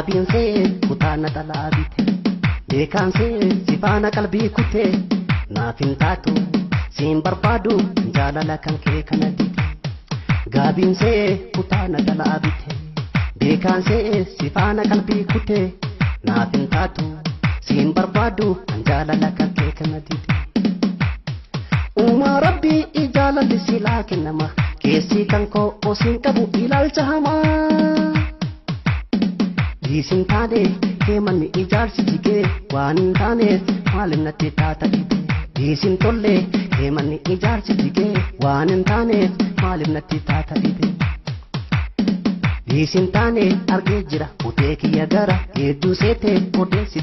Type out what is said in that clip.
Gaabiinsee kutaana talaabite beekaansee sifaana qalbii kutee naaf hin taatu siin barbaadu jaalala kan kee kana dite. Gaabiinsee kutaana talaabite beekaansee sifaana qalbii kutee naaf hin taatu siin barbaadu jaalala kan kee kana dite. Uumaa rabbii ijaalalli silaa kennama keessi kan koo osiin qabu ilaalcha hamaa. Diisin taane keemanni ijaarsi jigee waan hin taaneef maaliif natti taata dhibee. Diisin tolle keemanni ijaarsi jigee waan hin taaneef maaliif natti taata dhibee. Diisin taane argee jira utee kiyya gara hedduu seetee odeessi.